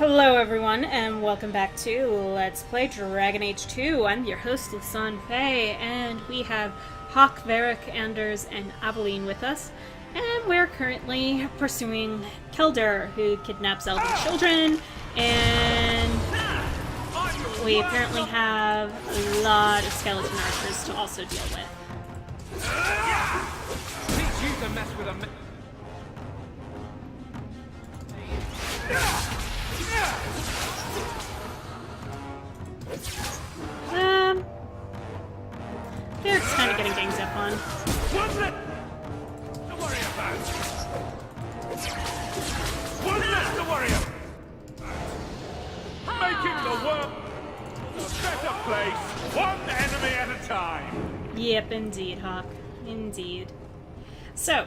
Hello everyone, and welcome back to Let's Play Dragon Age 2. I'm your host, Lisanne Faye, and we have Hawk, Varric, Anders, and Aveline with us. And we're currently pursuing Kelder, who kidnaps elder children, and we apparently have a lot of skeleton archers to also deal with. Teach you to mess with a Varric's kind of getting ganged up on. One left to worry about. One left to worry about. Making the world a better place, one enemy at a time. Yep, indeed, Hawk. Indeed. So,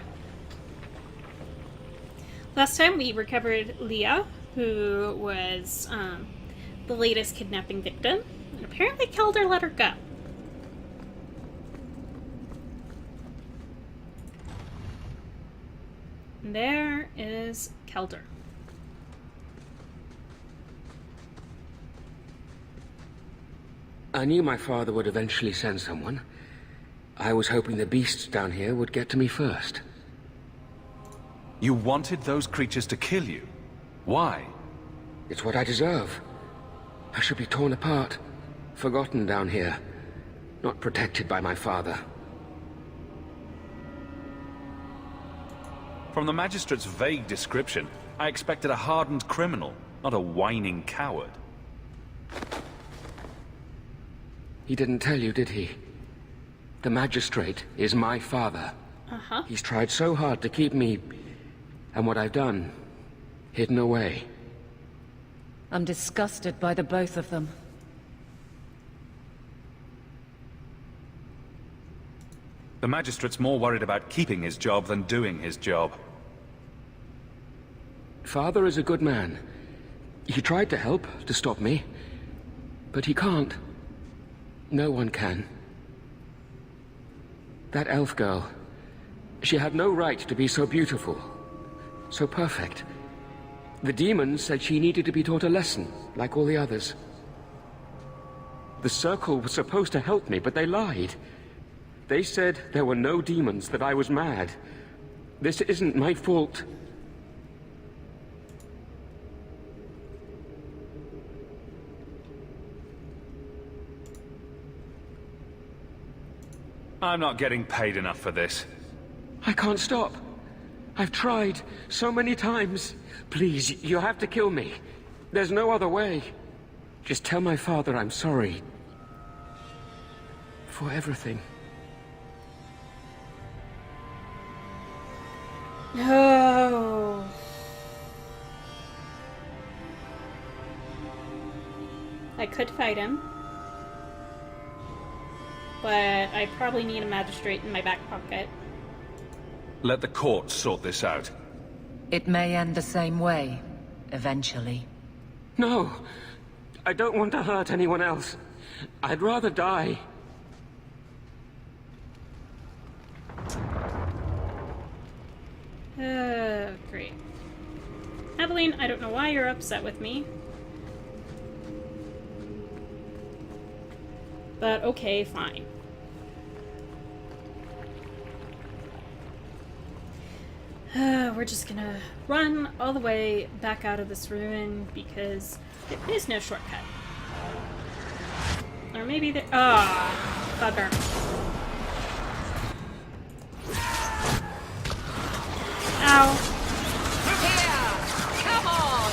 last time we recovered Leah, who was the latest kidnapping victim, and apparently Kelder let her go. And there is Kelder. I knew my father would eventually send someone. I was hoping the beasts down here would get to me first. You wanted those creatures to kill you? Why? It's what I deserve. I should be torn apart, forgotten down here, not protected by my father. From the Magistrate's vague description, I expected a hardened criminal, not a whining coward. He didn't tell you, did he? The Magistrate is my father. Uh-huh. He's tried so hard to keep me, and what I've done, hidden away. I'm disgusted by the both of them. The Magistrate's more worried about keeping his job than doing his job. Father is a good man. He tried to help, to stop me. But he can't. No one can. That elf girl, she had no right to be so beautiful, so perfect. The demons said she needed to be taught a lesson, like all the others. The Circle was supposed to help me, but they lied. They said there were no demons, that I was mad. This isn't my fault. I'm not getting paid enough for this. I can't stop. I've tried so many times. Please, you have to kill me. There's no other way. Just tell my father I'm sorry. For everything. No. I could fight him, but I probably need a magistrate in my back pocket. Let the court sort this out. It may end the same way, eventually. No. I don't want to hurt anyone else. I'd rather die. Great. Aveline, I don't know why you're upset with me. But okay, fine. We're just gonna run all the way back out of this ruin because there is no shortcut. Or maybe there— ah, bugger. Ow. Here! Come on!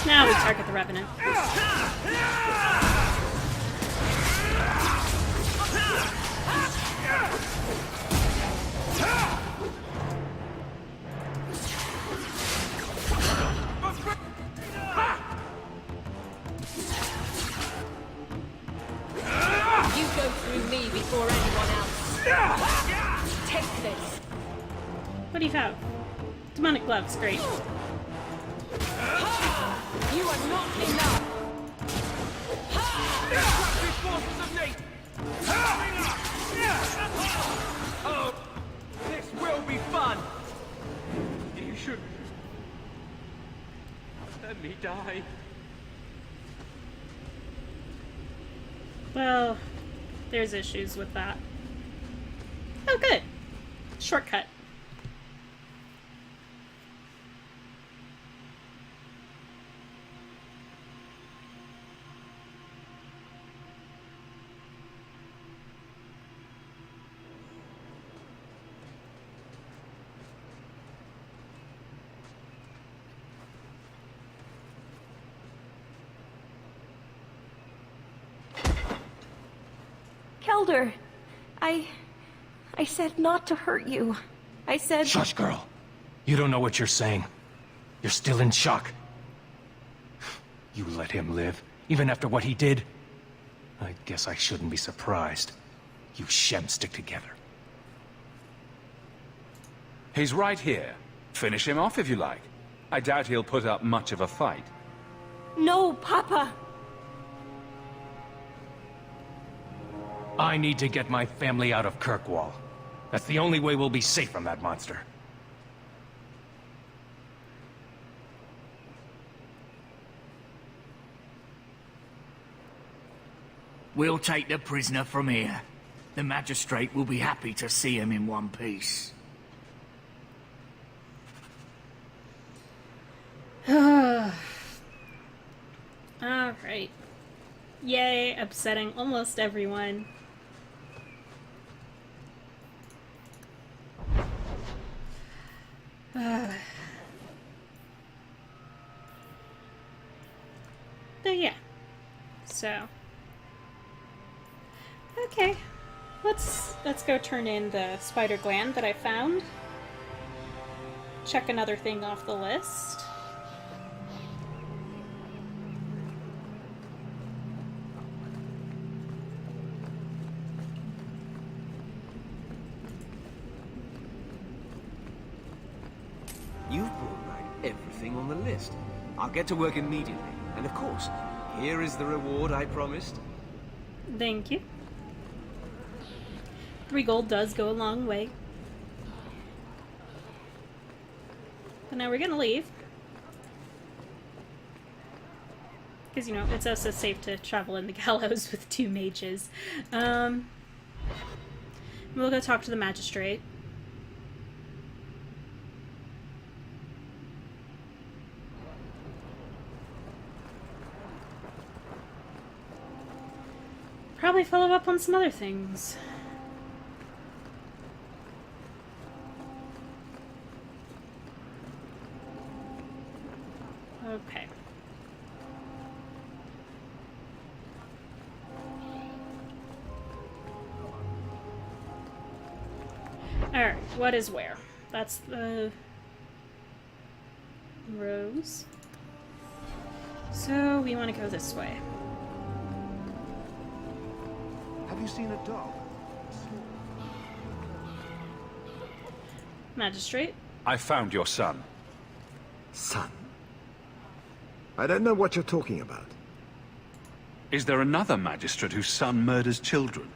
Now we target the Revenant. You go through me before anyone else. Take this. What do you have? Demonic gloves, great. You are not enough! Destructive forces of nature! Oh, this will be fun! You should... let me die. Well, there's issues with that. Oh, good. Shortcut. Kelder, I said not to hurt you. I said... Shush, girl. You don't know what you're saying. You're still in shock. You let him live, even after what he did? I guess I shouldn't be surprised. You Shems stick together. He's right here. Finish him off if you like. I doubt he'll put up much of a fight. No, Papa! I need to get my family out of Kirkwall. That's the only way we'll be safe from that monster. We'll take the prisoner from here. The magistrate will be happy to see him in one piece. Alright. Yay, upsetting almost everyone. But yeah. So. Okay. Let's go turn in the spider gland that I found. Check another thing off the list. You've brought back everything on the list. I'll get to work immediately. And of course, here is the reward I promised. Thank you. 3 gold does go a long way. But now we're gonna leave. Because, you know, it's also safe to travel in the gallows with 2 mages. We'll go talk to the magistrate. Probably follow up on some other things. Okay. Alright, what is where? That's the rose. So we want to go this way. Have you seen a dog? Magistrate? I found your son. Son? I don't know what you're talking about. Is there another magistrate whose son murders children?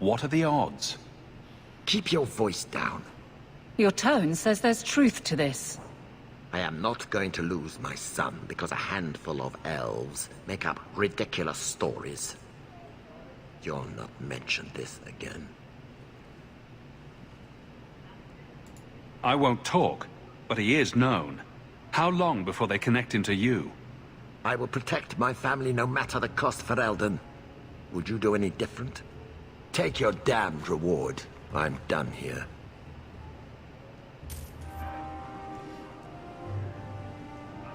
What are the odds? Keep your voice down. Your tone says there's truth to this. I am not going to lose my son because a handful of elves make up ridiculous stories. You'll not mention this again. I won't talk, but he is known. How long before they connect him to you? I will protect my family no matter the cost for Eldon. Would you do any different? Take your damned reward. I'm done here.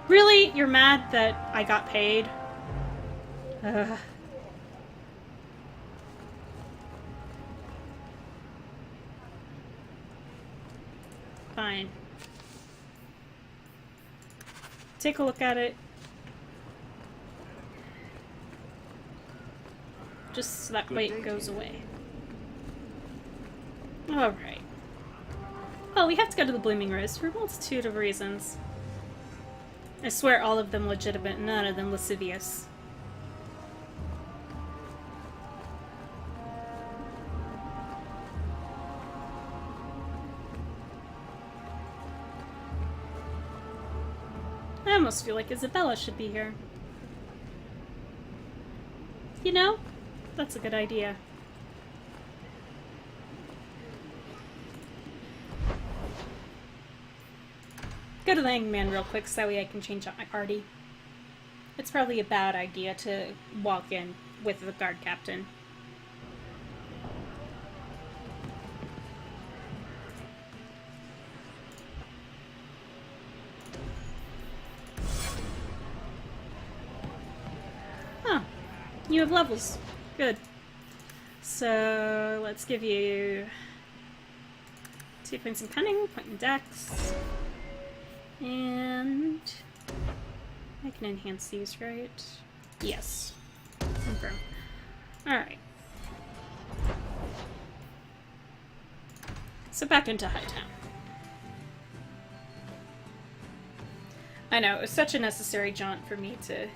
Really? You're mad that I got paid? Ugh. Fine. Take a look at it. Just so that weight goes away. Alright. Well, we have to go to the Blooming Rose for a multitude of reasons. I swear all of them legitimate, none of them lascivious. almost feel like Isabella should be here. You know? That's a good idea. Go to the hangman real quick so that way I can change out my party. It's probably a bad idea to walk in with the guard captain. Huh. You have levels. Good. So, let's give you 2 points in cunning, point in dex. And I can enhance these, right? Yes. Confirm. Alright. So back into Hightown. I know, it was such a necessary jaunt for me to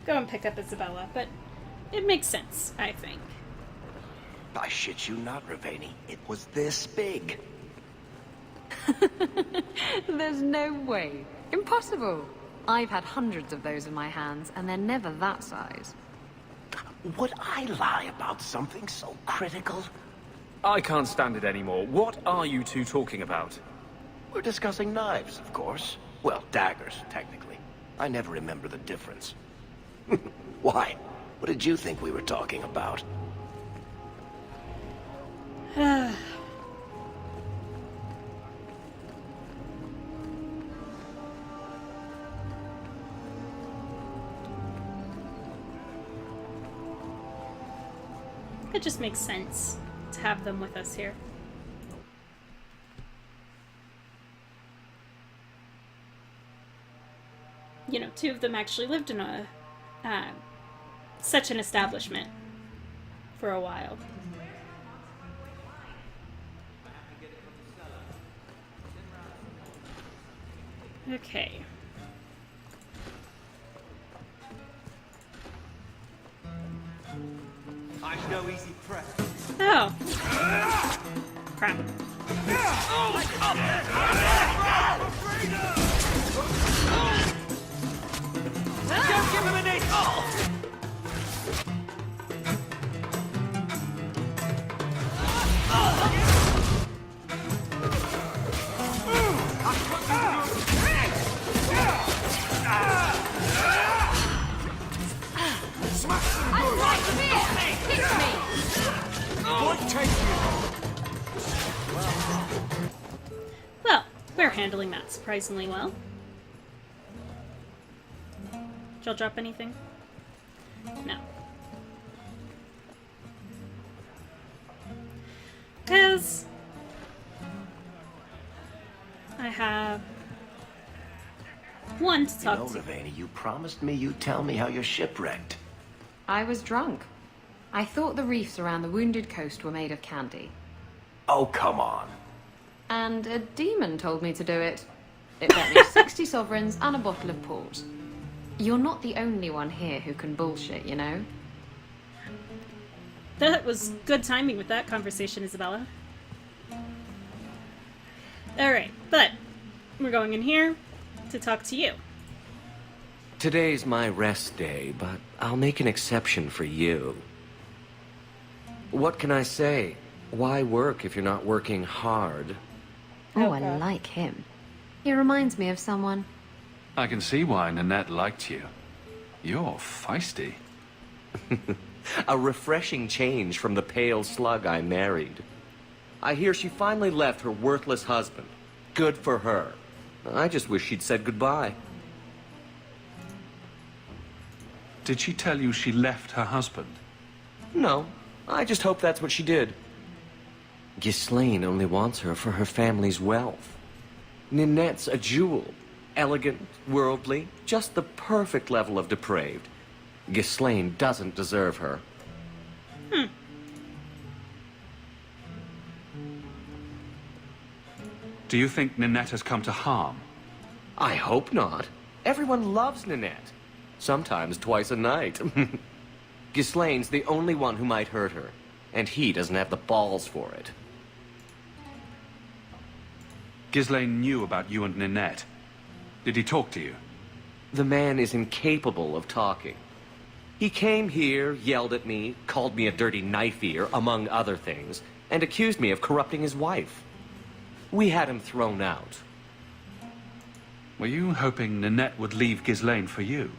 go and pick up Isabella, but it makes sense, I think. I shit you not, Ravani. It was this big. There's no way. Impossible. I've had hundreds of those in my hands, and they're never that size. Would I lie about something so critical? I can't stand it anymore. What are you two talking about? We're discussing knives, of course. Well, daggers, technically. I never remember the difference. Why? What did you think we were talking about? It just makes sense to have them with us here. You know, 2 of them actually lived in a such an establishment for a while. Okay. I'm no easy prey. Oh. Crap. Don't give him an ace! Well, we're handling that surprisingly well. Did y'all drop anything? No. Because I have one to talk to. Ravani, you promised me you'd tell me how you're shipwrecked. I was drunk. I thought the reefs around the Wounded Coast were made of candy. Oh, come on. And a demon told me to do it. It bet me 60 sovereigns and a bottle of port. You're not the only one here who can bullshit, you know? That was good timing with that conversation, Isabella. Alright, but we're going in here to talk to you. Today's my rest day, but I'll make an exception for you. What can I say? Why work if you're not working hard? Oh, I like him. He reminds me of someone. I can see why Nanette liked you. You're feisty. A refreshing change from the pale slug I married. I hear she finally left her worthless husband. Good for her. I just wish she'd said goodbye. Did she tell you she left her husband? No, I just hope that's what she did. Ghislaine only wants her for her family's wealth. Ninette's a jewel. Elegant, worldly, just the perfect level of depraved. Ghislaine doesn't deserve her. Do you think Ninette has come to harm? I hope not. Everyone loves Ninette. Sometimes twice a night. Ghislaine's the only one who might hurt her, and he doesn't have the balls for it. Ghislaine knew about you and Ninette. Did he talk to you? The man is incapable of talking. He came here, yelled at me, called me a dirty knife-ear, among other things, and accused me of corrupting his wife. We had him thrown out. Were you hoping Ninette would leave Ghislaine for you?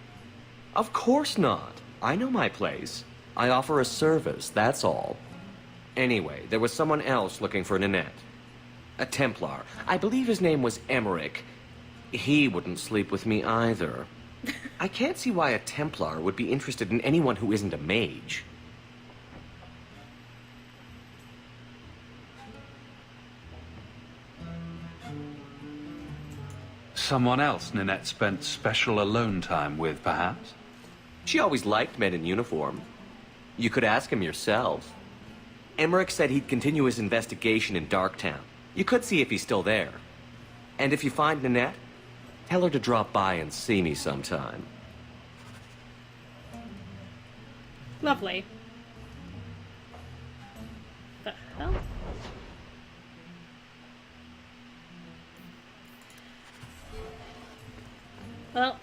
Of course not. I know my place. I offer a service, that's all. Anyway, there was someone else looking for Ninette. A Templar. I believe his name was Emmerich. He wouldn't sleep with me either. I can't see why a Templar would be interested in anyone who isn't a mage. Someone else Ninette spent special alone time with, perhaps? She always liked men in uniform. You could ask him yourself. Emmerich said he'd continue his investigation in Darktown. You could see if he's still there. And if you find Ninette, tell her to drop by and see me sometime. Lovely. The hell? Well,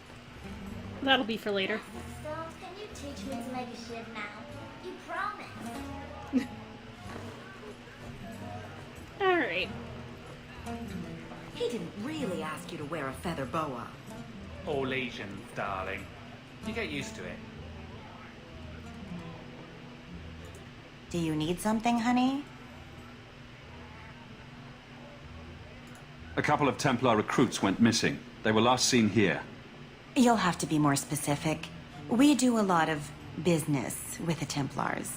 that'll be for later. So, can you teach me to make a shiv now? You promised. Alright. He didn't really ask you to wear a feather boa. All Asian, darling. You get used to it. Do you need something, honey? A couple of Templar recruits went missing. They were last seen here. You'll have to be more specific. We do a lot of business with the Templars.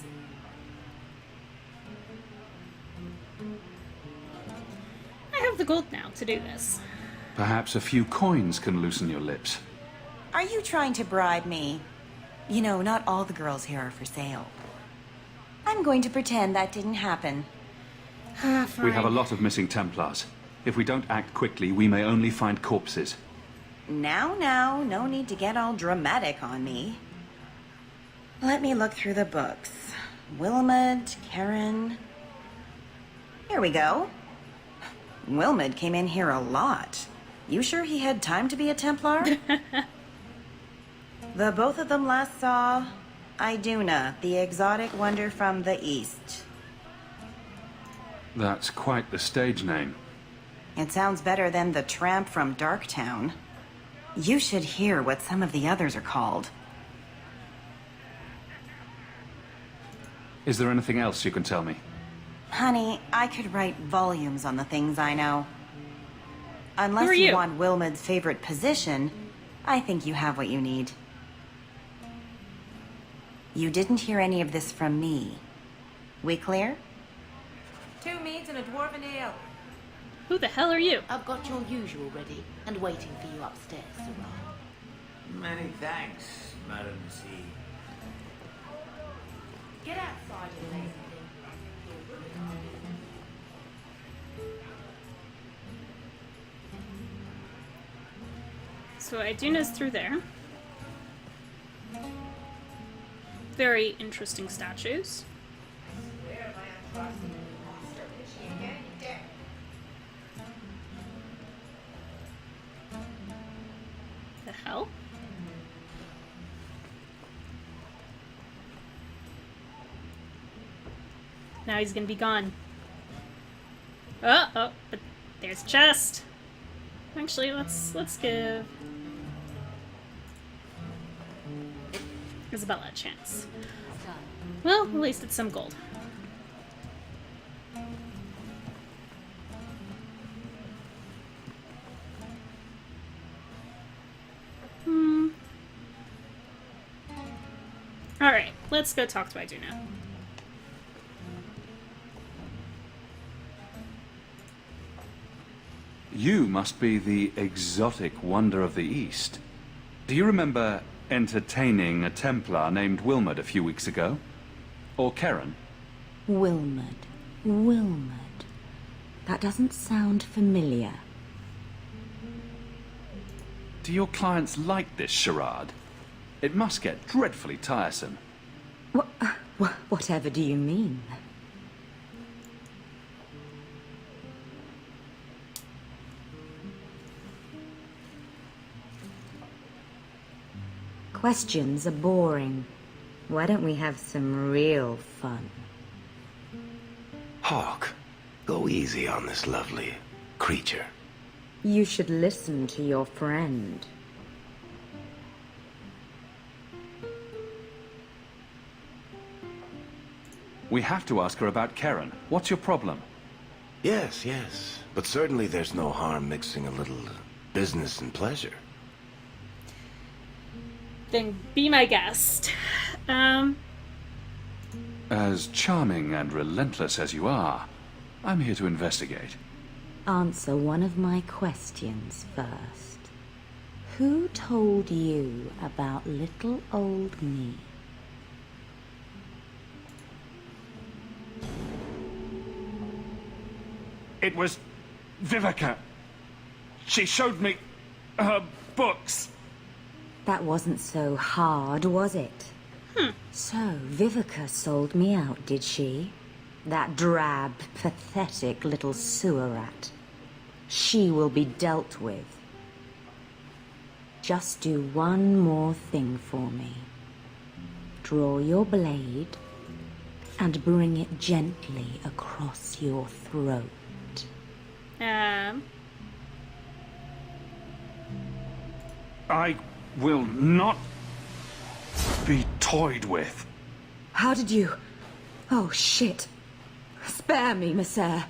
I have the gold now to do this. Perhaps a few coins can loosen your lips. Are you trying to bribe me? You know, not all the girls here are for sale. I'm going to pretend that didn't happen. We have a lot of missing Templars. If we don't act quickly, we may only find corpses. Now, no need to get all dramatic on me. Let me look through the books. Wilmot, Karen... Here we go. Wilmot came in here a lot. You sure he had time to be a Templar? The both of them last saw Iduna, the exotic wonder from the East. That's quite the stage name. It sounds better than the tramp from Darktown. You should hear what some of the others are called. Is there anything else you can tell me? Honey, I could write volumes on the things I know. Who Unless are you you? want Wilmot's favorite position, I think you have what you need. You didn't hear any of this from me. We clear? 2 meads and a dwarven ale. Who the hell are you? I've got your usual ready and waiting for you upstairs, Sarah. Many thanks, Madam C. Get outside, you lazy thing. So Iduna's through there. Very interesting statues. The hell? Now he's gonna be gone. Oh, but there's a chest. Actually, let's give Isabella a chance. Well, at least it's some gold. Alright, let's go talk to Iduna. You must be the exotic wonder of the East. Do you remember entertaining a Templar named Wilmot a few weeks ago? Or Karen? Wilmot. That doesn't sound familiar. Do your clients like this charade? It must get dreadfully tiresome. Whatever do you mean? Questions are boring. Why don't we have some real fun? Hawk, go easy on this lovely creature. You should listen to your friend. We have to ask her about Karen. What's your problem? Yes, yes. But certainly there's no harm mixing a little business and pleasure. Then be my guest. As charming and relentless as you are, I'm here to investigate. Answer one of my questions first. Who told you about little old me? It was Vivica. She showed me her books. That wasn't so hard, was it? So, Vivica sold me out, did she? That drab, pathetic little sewer rat. She will be dealt with. Just do one more thing for me. Draw your blade and bring it gently across your throat. I will not be toyed with. How did you... Oh, shit. Spare me, Messer.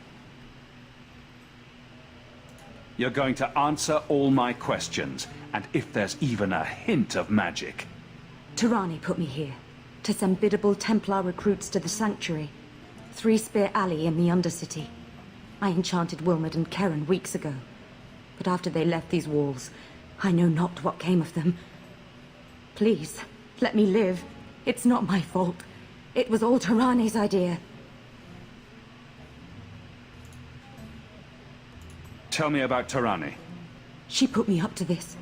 You're going to answer all my questions, and if there's even a hint of magic. Tirani put me here, to send biddable Templar recruits to the Sanctuary. Three Spear Alley in the Undercity. I enchanted Wilmot and Karen weeks ago. But after they left these walls, I know not what came of them. Please, let me live. It's not my fault. It was all Tirani's idea. Tell me about Tirani. She put me up to this.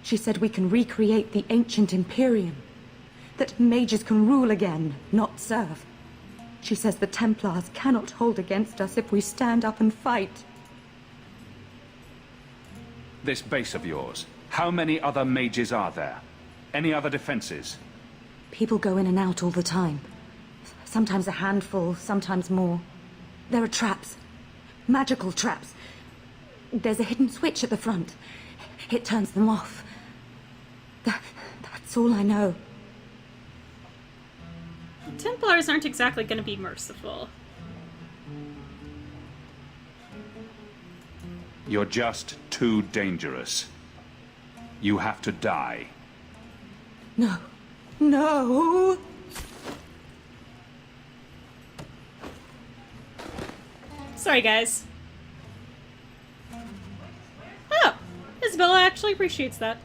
She said we can recreate the ancient Imperium. That mages can rule again, not serve. She says the Templars cannot hold against us if we stand up and fight. This base of yours, how many other mages are there? Any other defenses? People go in and out all the time. Sometimes a handful, sometimes more. There are traps. Magical traps. There's a hidden switch at the front. It turns them off. That's all I know. Templars aren't exactly going to be merciful. You're just too dangerous. You have to die. No. No! Sorry, guys. Oh! Isabella actually appreciates that.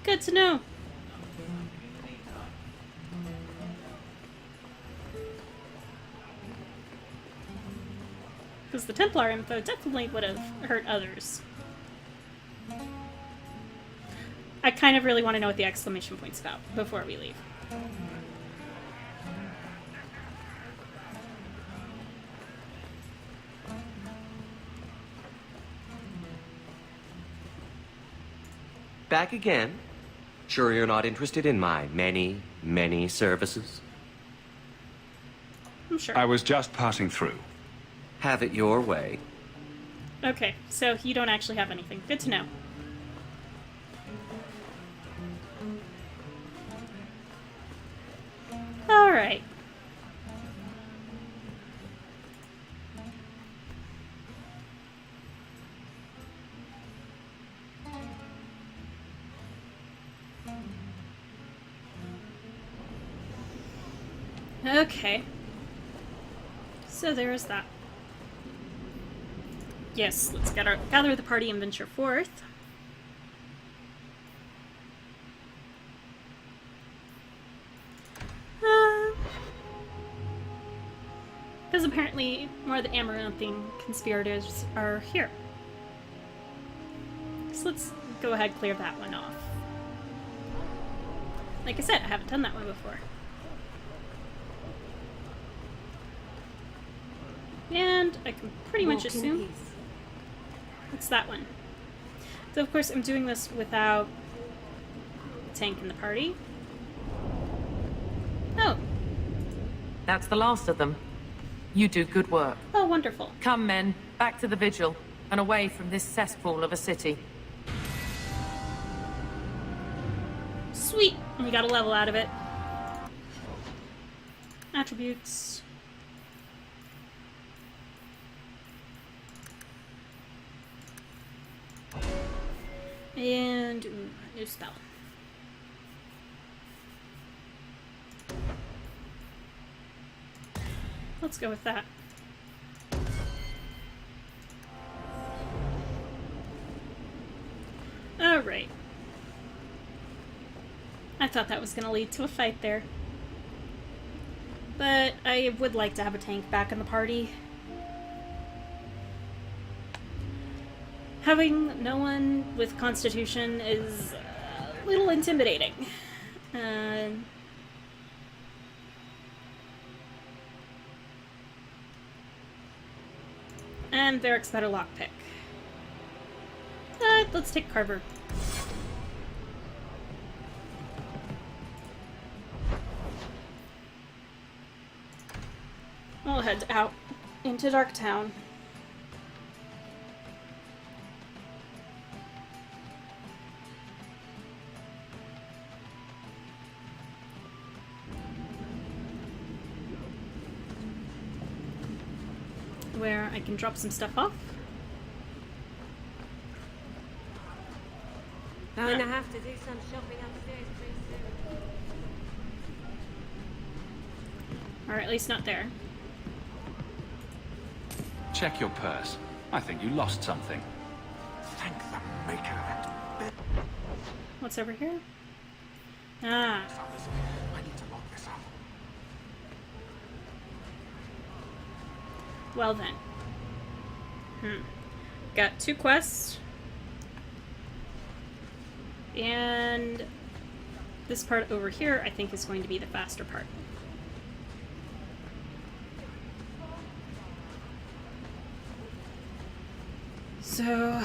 Good to know. Because the Templar info definitely would have hurt others. I kind of really want to know what the exclamation point's about before we leave. Back again? Sure you're not interested in my many, many services? I'm sure. I was just passing through. Have it your way. Okay, so you don't actually have anything. Good to know. Alright. Okay. So there is that. Yes, let's gather the party and venture forth. Because apparently more of the Amaranthian conspirators are here. So let's go ahead and clear that one off. Like I said, I haven't done that one before. And I can pretty much assume it's that one. So of course I'm doing this without tank in the party. Oh. That's the last of them. You do good work. Oh, wonderful. Come, men. Back to the vigil, and away from this cesspool of a city. Sweet! We got a level out of it. Attributes. And ooh, new spell. Let's go with that. Alright. I thought that was going to lead to a fight there. But I would like to have a tank back in the party. Having no one with Constitution is a little intimidating. And Varric's better lockpick. Let's take Carver. We'll head out into Darktown. Where I can drop some stuff off. Going to have to do some shopping upstairs pretty soon. Or at least not there. Check your purse. I think you lost something. Thank the maker. What's over here? Ah. I need to lock this up. Well then. Got 2 quests. And this part over here, I think, is going to be the faster part. So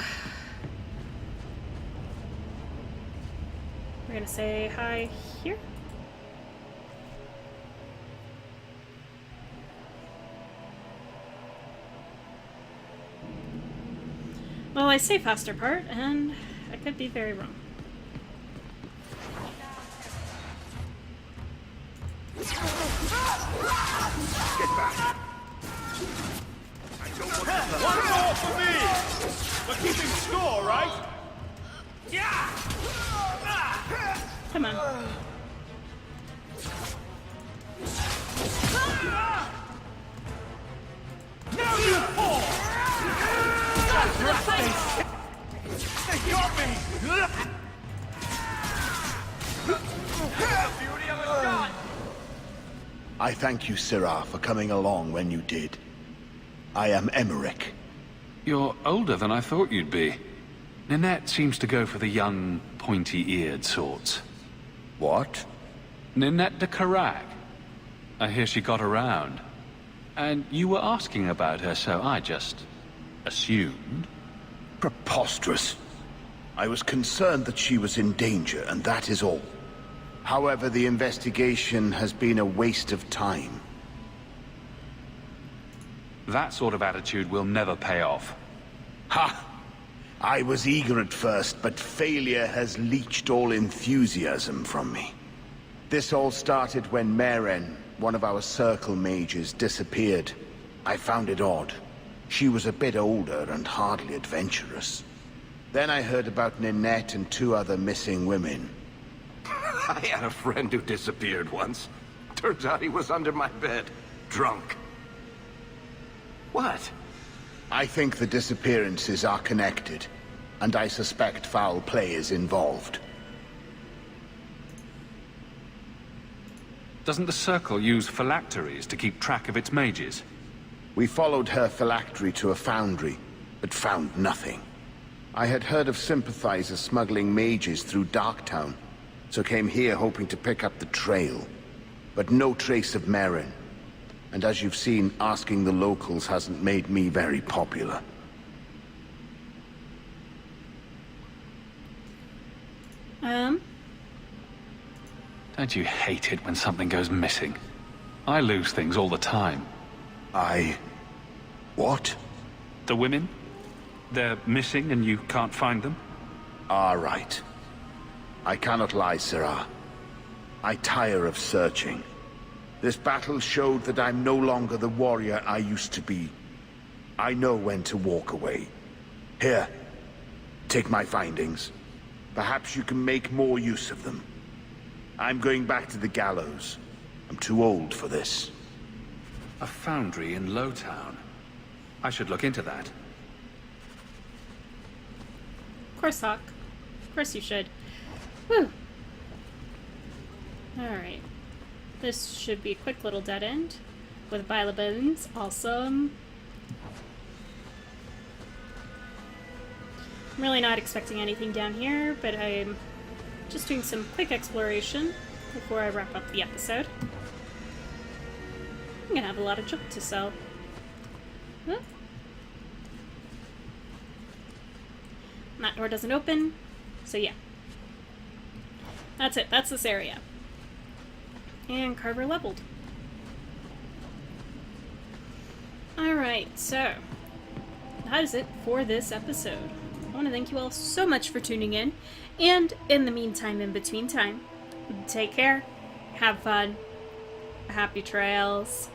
we're gonna say hi here. Well, I say faster part, and I could be very wrong. Get back! One more for me! We're keeping score, right? Yeah! Come on. Now you fall! They got me! I thank you, Sirrah, for coming along when you did. I am Emmerich. You're older than I thought you'd be. Ninette seems to go for the young, pointy-eared sorts. What? Ninette de Carac. I hear she got around. And you were asking about her, so I just assumed. Preposterous. I was concerned that she was in danger, and that is all. However, the investigation has been a waste of time. That sort of attitude will never pay off. Ha! I was eager at first, but failure has leached all enthusiasm from me. This all started when Meren, one of our circle mages, disappeared. I found it odd. She was a bit older and hardly adventurous. Then I heard about Ninette and 2 other missing women. I had a friend who disappeared once. Turns out he was under my bed, drunk. What? I think the disappearances are connected, and I suspect foul play is involved. Doesn't the Circle use phylacteries to keep track of its mages? We followed her phylactery to a foundry, but found nothing. I had heard of sympathizers smuggling mages through Darktown, so came here hoping to pick up the trail. But no trace of Meren. And as you've seen, asking the locals hasn't made me very popular. Don't you hate it when something goes missing? I lose things all the time. What? The women? They're missing and you can't find them? Ah, right. I cannot lie, Sirrah. I tire of searching. This battle showed that I'm no longer the warrior I used to be. I know when to walk away. Here, take my findings. Perhaps you can make more use of them. I'm going back to the gallows. I'm too old for this. A foundry in Lowtown. I should look into that. Of course, Hawk. Of course you should. Whew. Alright. This should be a quick little dead end with a pile of bones. Awesome. I'm really not expecting anything down here, but I'm just doing some quick exploration before I wrap up the episode. I'm gonna have a lot of junk to sell. Huh? And that door doesn't open, so yeah. That's it, that's this area. And Carver leveled. Alright, so that is it for this episode. I want to thank you all so much for tuning in, and in the meantime, in between time, take care, have fun, happy trails.